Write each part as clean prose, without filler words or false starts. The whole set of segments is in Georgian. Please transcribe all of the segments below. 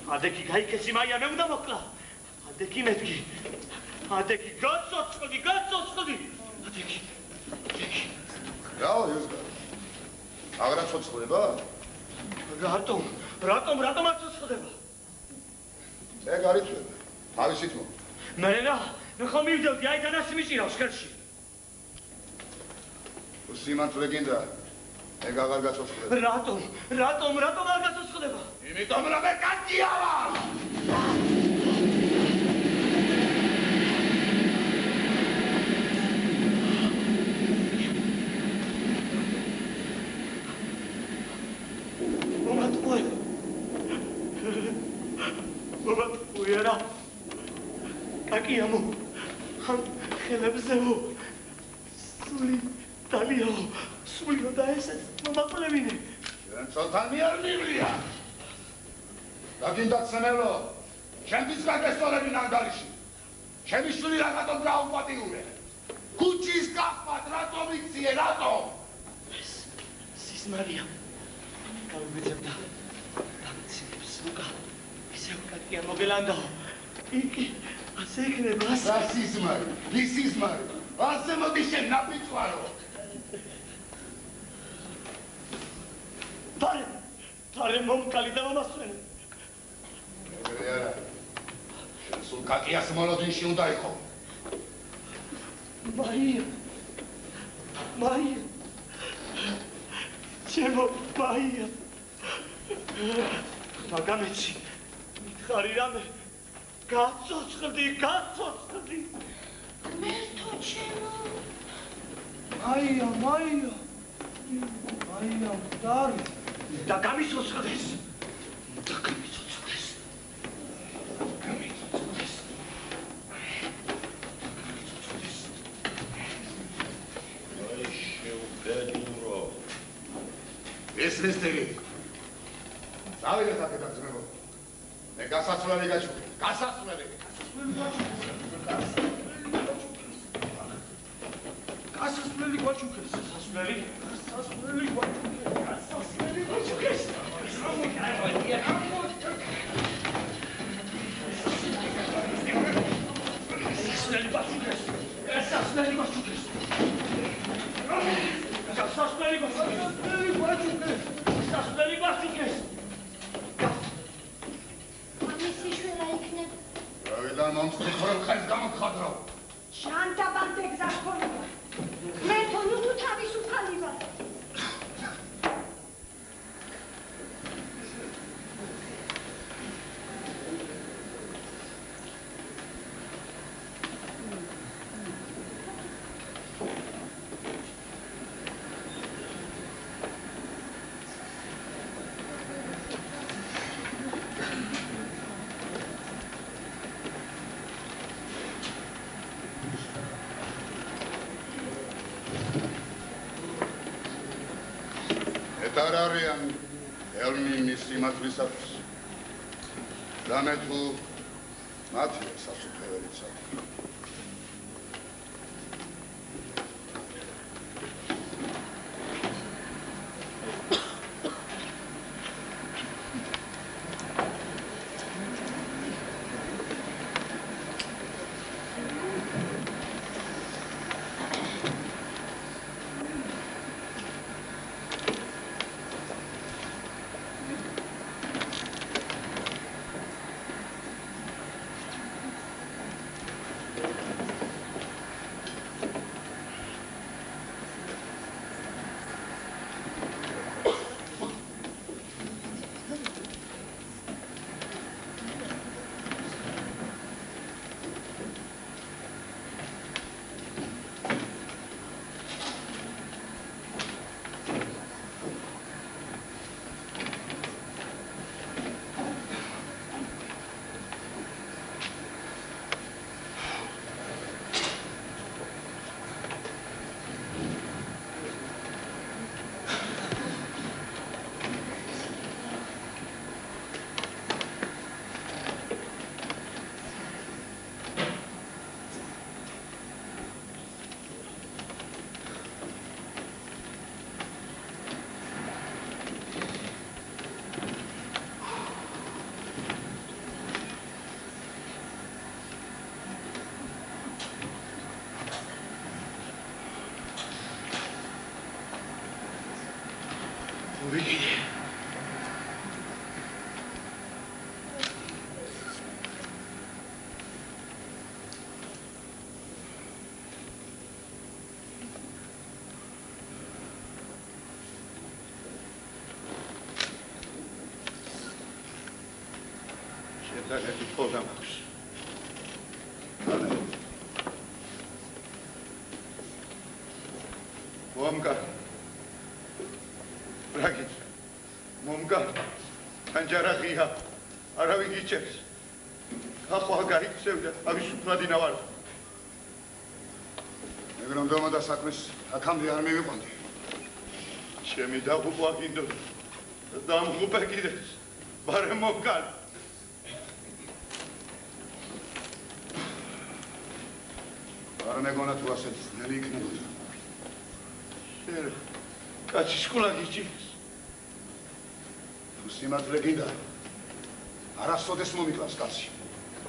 ადექი გაიქესი მაია მე უნდა მოკლა. ადექი მეთქი. ადექი გაცოცხლდი. ადექი. რაო იუსგა. აღარა ცოცხლდება? რატომ არ ცოცხლდება? ეგ არის წვევა. თავისით მო. მე ხომ მივდევდი აი დანას მიჭირავს ხელში. სიმართლე გინდა? ეგ აღარ გაცოცხლდება. რატომ არ გაცოცხლდება? იმიტომ რომ მე კაცია ვარ. მომატყუერა კაკიამო ხელებზეო სული დალიაო სულიო და ესეც მომაყლევინე შენ ცოლთან მიარ მივლია და გინდათ სემელო შენთვის გაგესწორები ნანგარიში ჩემი შვილი რაღაცომ გაუპატიურე ქუჩის კახმად რატომ იქციე რატომ ეს სიზმარია გავიბეძებდა დამცინებს უკა ისევ კაკია მოგელანდაო იქი ასე იქნება ასე ისიზმარი ასე მოდი შენ ნაპიწვარო თარე მომკალი და მომასვენე ეგრე არა შენ სულ კაკიას მოლოდინში უნდა იყო მაია ჩემო მაია მაგამეცი მითხარი რამე გაცოცხლდი მერტო ჩემო მაია მდარი და გამიცოცხლდეს შეუბედურო ეს მისტერი დავიღეთ აქედან ძმებო მე გასასვლელი გაჩუქე გასასვლელი გვაჩუქეს Ravida monstri ხორ ხეს გამოგხადრავ. შანტაბანტე გზას ხორება. მე თონუ თავისუფალი ვარ. Tararian elmi მისიმათლისათვის და მე თუ მათი სასუფეველიცა დანეთი ფოდა მაქვს. მომკა. რაგიც. მომკა. ანჯარაღია. არავინ გიჭერს. ახლა გაიქცევდა, ავისუფლად ინავარ. მეგრონდომა და საქმეს აქამდე არ მივიყვანდი. ჩემი დაღუპვა გინდოდა. დამღუპე კიდეც. ბარე მომკალ. არ მეგონა თუ ასეთ ძნელი იქნებოდა. შენ კაცი სკოლა გიჭირს. თუ სიმართლე გინდა, არასოდეს მომიკლავს კაცი.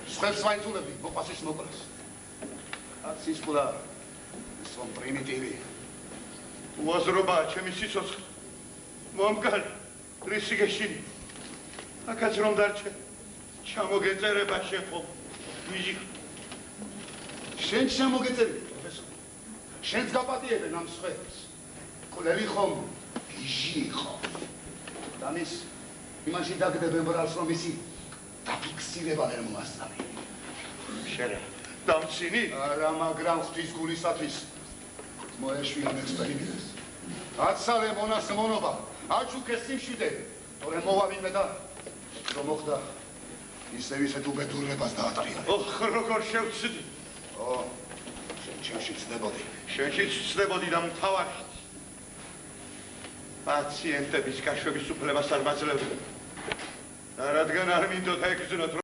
სხვებს ვაიძულებდი, მოყვას ის მოკლას. კაცი სკოლა ის რომ პრიმიტივი. უაზრობაა ჩემი სიცოცხლე. მომკალ, რისი გეშინი. აქაც რომ დარჩე, ჩამოგეწერება შეხო. ვიჟი. შენ შემოგეწერები, პროფესორი. შენც გაპატიებენ ამ სხვებს. კვლევი ხომ გიჟი ხო. დამის იმაში დაგდებენ ბრალს რომ ისი დაფიქსირება ვერ მოასწავე. შენ დამცინი? არა, მაგრამ ღვთის გულისათვის მოეშვია ექსპერიმენტს. აცალე მონას მონობა, აჩუქე სიმშვიდე, თორე მოვავიმე და რომ მოხდა ისევ ისეთ უბედურებას დაატრიალე. ოხ, როგორ შევცდი? ო, შენში ცდებოდი. შენში ცდებოდი და მთავარში. პაციენტების გაშვების უფლებას არ მაძლევდი. და რადგან არ მინდოდა ეკრძნოთ